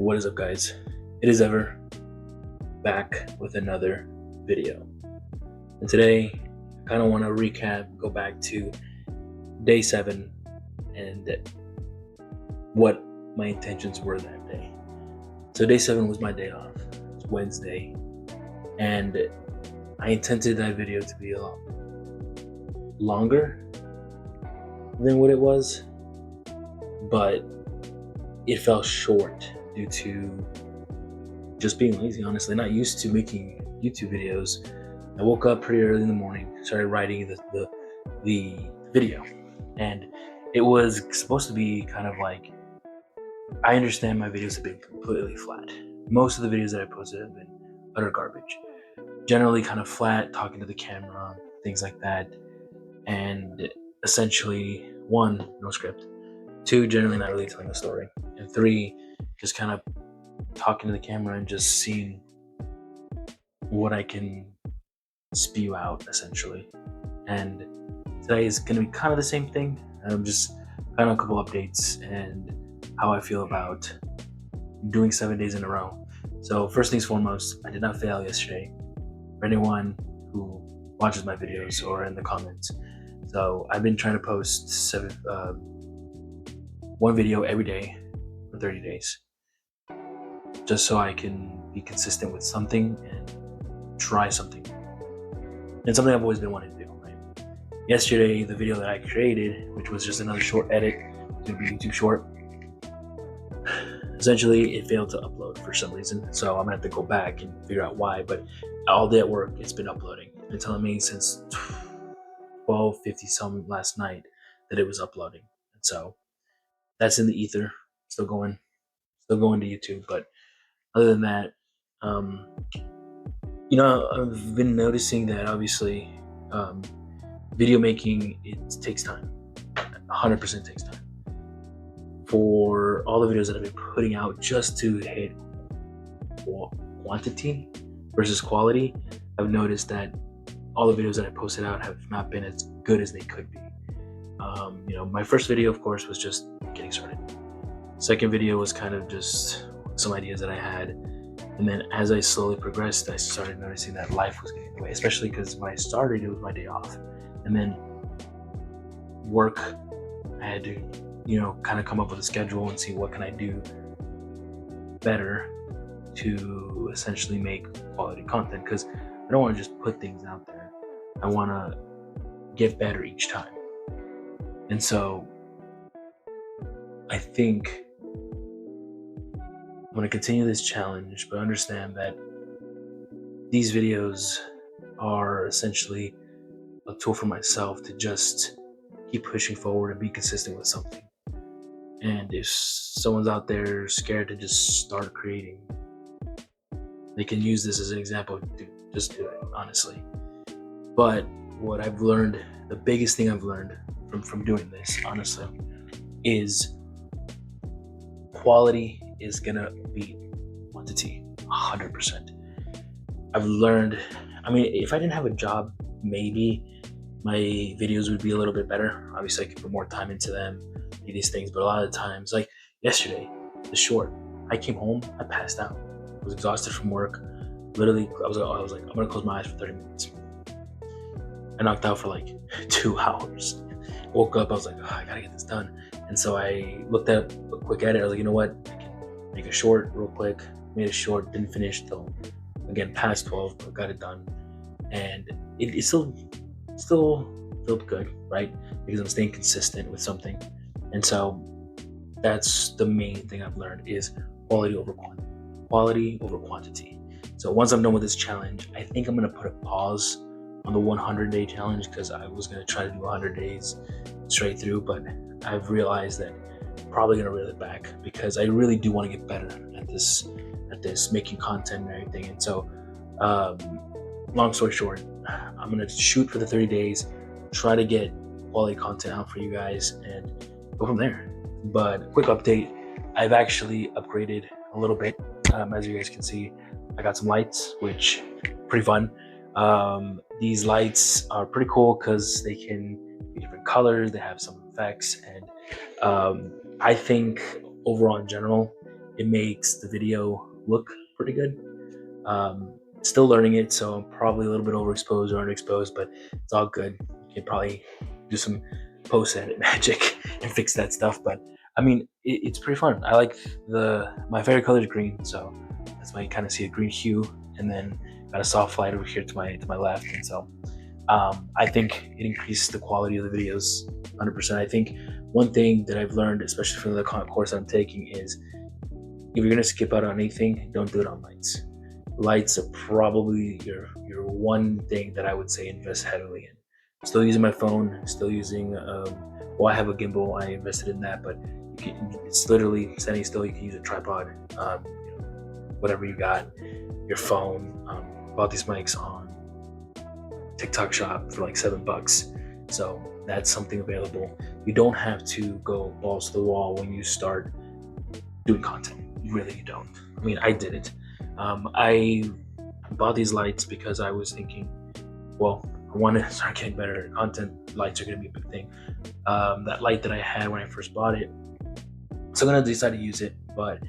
What is up, guys? It is Ever back with another video. And today, I kind of want to go back to day 7 and what my intentions were that day. So day 7 was my day off. It's Wednesday. And I intended that video to be a lot longer than what it was, but it fell short due to just being lazy, honestly. Not used to making YouTube videos. I woke up pretty early in the morning, started writing the video, and it was supposed to be kind of like, I understand my videos have been completely flat. Most of the videos that I posted have been utter garbage. Generally kind of flat, talking to the camera, things like that. And essentially, 1, no script. 2, generally not really telling a story. And 3, just kind of talking to the camera and just seeing what I can spew out, essentially. And today is going to be kind of the same thing. Just kind of a couple updates and how I feel about doing 7 days in a row. So first things foremost, I did not fail yesterday. For anyone who watches my videos or in the comments, so I've been trying to post 1 video every day for 30 days, just so I can be consistent with something and try something. And something I've always been wanting to do, right? Yesterday, the video that I created, which was just another short edit to be YouTube short, essentially it failed to upload for some reason. So I'm gonna have to go back and figure out why, but all day at work, it's been uploading. It's been telling me since 12:50 some last night that it was uploading. And so that's in the ether, still going to YouTube. But other than that, I've been noticing that obviously video making, it takes time. 100% takes time. For all the videos that I've been putting out, just to hit quantity versus quality, I've noticed that all the videos that I posted out have not been as good as they could be. My first video, of course, was just getting started. Second video was kind of just some ideas that I had. And then as I slowly progressed, I started noticing that life was getting in the way, especially because when I started, it was my day off. And then work, I had to, kind of come up with a schedule and see what can I do better to essentially make quality content, because I don't want to just put things out there. I want to get better each time. And so I think I'm going to continue this challenge, but understand that these videos are essentially a tool for myself to just keep pushing forward and be consistent with something. And if someone's out there scared to just start creating, they can use this as an example. Just do it, honestly. But what I've learned, the biggest thing I've learned from doing this, honestly, is quality is gonna beat quantity 100%. I've learned, if I didn't have a job, maybe my videos would be a little bit better. Obviously, I could put more time into them, do these things, but a lot of the times, like yesterday, the short, I came home, I passed out. I was exhausted from work. Literally, I was like, I'm gonna close my eyes for 30 minutes. I knocked out for like 2 hours. Woke up, I was like, I gotta get this done. And so I looked at a quick edit. I was like, you know what? I can make a short real quick. Made a short, didn't finish till, again, past 12, but got it done. And it still felt good, right? Because I'm staying consistent with something. And so that's the main thing I've learned, is quality over quantity. So once I'm done with this challenge, I think I'm gonna put a pause on the 100-day challenge, because I was gonna try to do 100 days straight through, but I've realized that I'm probably gonna reel it back, because I really do want to get better at this making content and everything. And so long story short, I'm gonna shoot for the 30 days, try to get quality content out for you guys, and go from there. But quick update, I've actually upgraded a little bit. As you guys can see, I got some lights, which pretty fun. These lights are pretty cool because they can be different colors, they have some effects, and I think overall in general, it makes the video look pretty good. Still learning it, so I'm probably a little bit overexposed or underexposed, but it's all good. You can probably do some post-edit magic and fix that stuff. But I mean, it's pretty fun. I like my favorite color is green, so that's why you kind of see a green hue, and then got a soft light over here to my left, and so I think it increases the quality of the videos 100%. I think one thing that I've learned, especially from the course I'm taking, is if you're gonna skip out on anything, don't do it on lights. Lights are probably your one thing that I would say invest heavily in. Still using my phone, still using well, I have a gimbal, I invested in that, but it's literally standing still. You can use a tripod, whatever you got, your phone. Bought these mics on TikTok shop for like $7, so that's something available. You don't have to go balls to the wall when you start doing content. You don't. I mean, I did it. I bought these lights because I was thinking, well, I want to start getting better at content. Lights are going to be a big thing. That light that I had when I first bought it, so I'm going to decide to use it, but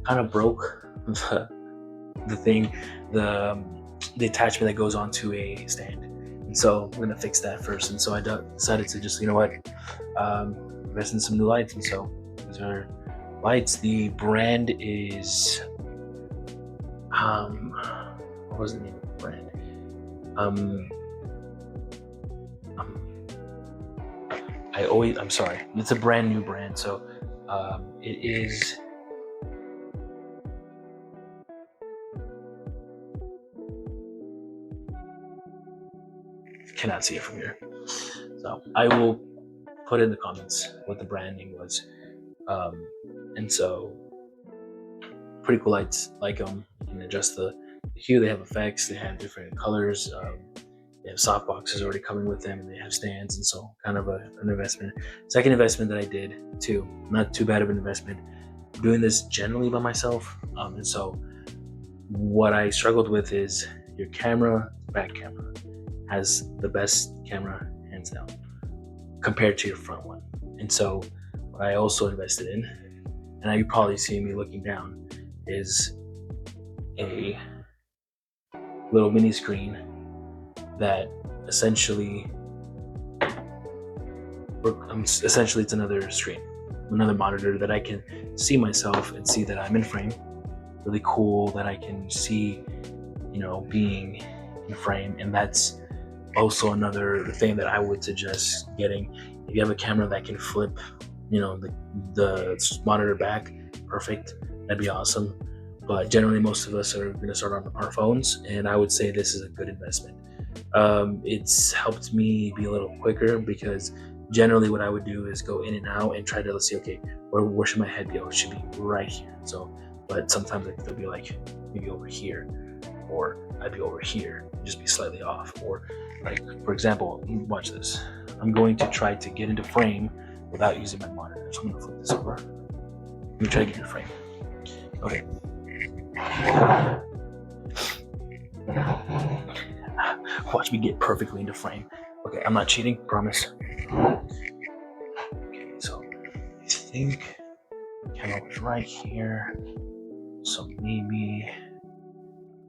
kind of broke the thing, the attachment that goes onto a stand. And so I'm going to fix that first. And so I decided to just, invest in some new lights. And so these are lights. The brand is what was the name of the brand? I'm sorry, it's a brand new brand, so it is cannot see it from here, so I will put in the comments what the branding was. And so pretty cool lights, like them. You can adjust the hue. They have effects. They have different colors. They have soft boxes already coming with them, and they have stands, and so kind of an investment. Second investment that I did too, not too bad of an investment. I'm doing this generally by myself, and so what I struggled with is your camera, back camera, has the best camera hands down compared to your front one. And so what I also invested in, and now you probably see me looking down, is a little mini screen that essentially it's another screen, another monitor that I can see myself and see that I'm in frame. Really cool that I can see, being in frame. And that's also another thing that I would suggest getting. If you have a camera that can flip, the monitor back, perfect, that'd be awesome. But generally most of us are going to start on our phones, and I would say this is a good investment. It's helped me be a little quicker, because generally what I would do is go in and out and try to see, okay, where should my head go? It should be right here. So, but sometimes they'll be like maybe over here, or I'd be over here, just be slightly off. Or like, for example, watch this. I'm going to try to get into frame without using my monitor. So I'm going to flip this over. Let me try to get into frame. Okay. Watch me get perfectly into frame. Okay, I'm not cheating, promise. Okay, so I think camera was right here. So maybe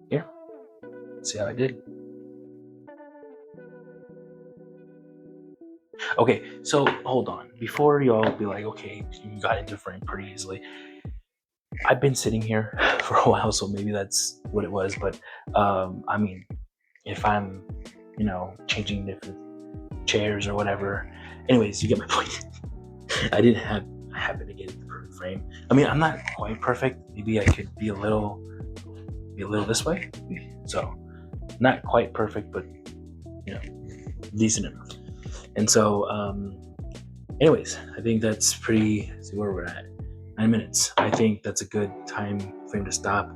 here. See how I did? Okay, so hold on. Before y'all be like, okay, you got into frame pretty easily. I've been sitting here for a while, so maybe that's what it was. But I mean, if I'm, changing different chairs or whatever. Anyways, you get my point. I happen to get the perfect frame. I mean, I'm not quite perfect. Maybe I could be a little this way. So not quite perfect, but decent enough. And so, anyways, I think that's pretty. See where we're at. 9 minutes. I think that's a good time frame to stop.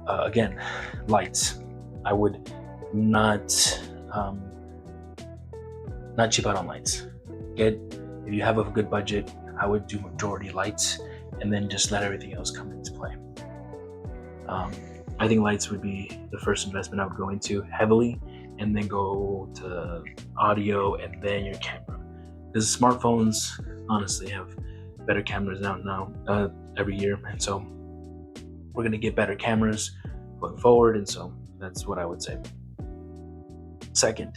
Again, lights. I would not cheap out on lights. If you have a good budget, I would do majority lights, and then just let everything else come into play. I think lights would be the first investment I would go into heavily, and then go to audio, and then your camera. Because smartphones honestly have better cameras out now every year, and so we're gonna get better cameras going forward, and so that's what I would say. Second,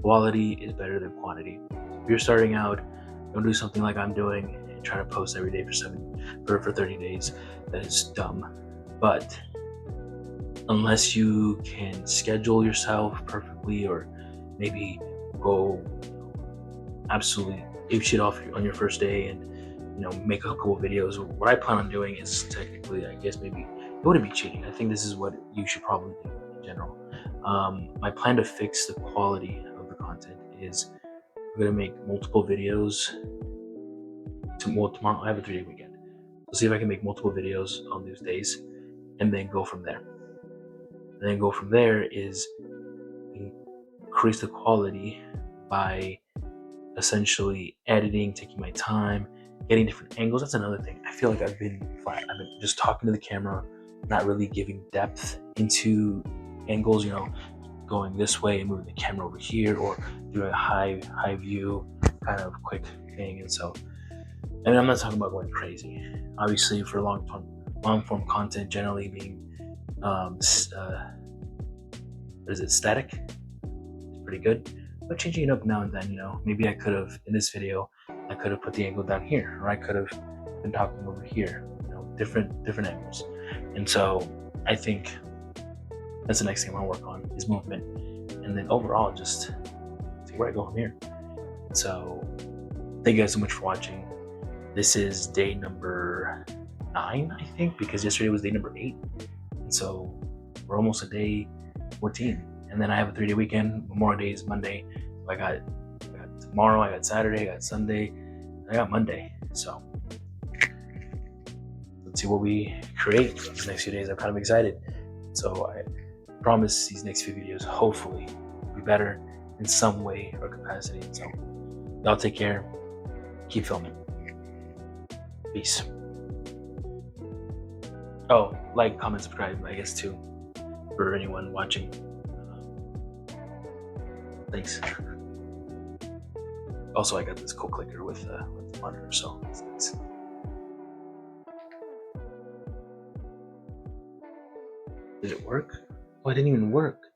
quality is better than quantity. If you're starting out, don't do something like I'm doing and try to post every day for 30 days. That is dumb. But unless you can schedule yourself perfectly, or maybe go absolutely ape shit off on your first day and make a couple of videos. What I plan on doing is technically, I guess, maybe it wouldn't be cheating. I think this is what you should probably do in general. My plan to fix the quality of the content is I'm gonna make multiple videos. Tomorrow I have a 3-day weekend. So see if I can make multiple videos on those days, and then go from there. And then go from there is increase the quality by essentially editing, taking my time, getting different angles. That's another thing. I feel like I've been flat. I've been just talking to the camera, not really giving depth into angles, going this way and moving the camera over here, or doing a high view kind of quick thing. And so, and I'm not talking about going crazy. Obviously, for long form content, generally being static, it's pretty good. But changing it up now and then, maybe I could have, in this video, I could have put the angle down here, or I could have been talking over here, different angles. And so I think that's the next thing I want to work on, is movement. And then overall, just see where I go from here. So thank you guys so much for watching. This is day number 9, I think, because yesterday was day number 8. And so we're almost at day 14. And then I have a 3-day weekend. Memorial Day is Monday. So I got tomorrow, I got Saturday, I got Sunday, and I got Monday. So let's see what we create for the next few days. I'm kind of excited. So I promise these next few videos hopefully will be better in some way or capacity. So y'all take care. Keep filming. Peace. Oh, like, comment, subscribe, I guess, too, for anyone watching. Thanks. Also, I got this cool clicker with the monitor, so it's nice. Did it work? Oh, it didn't even work.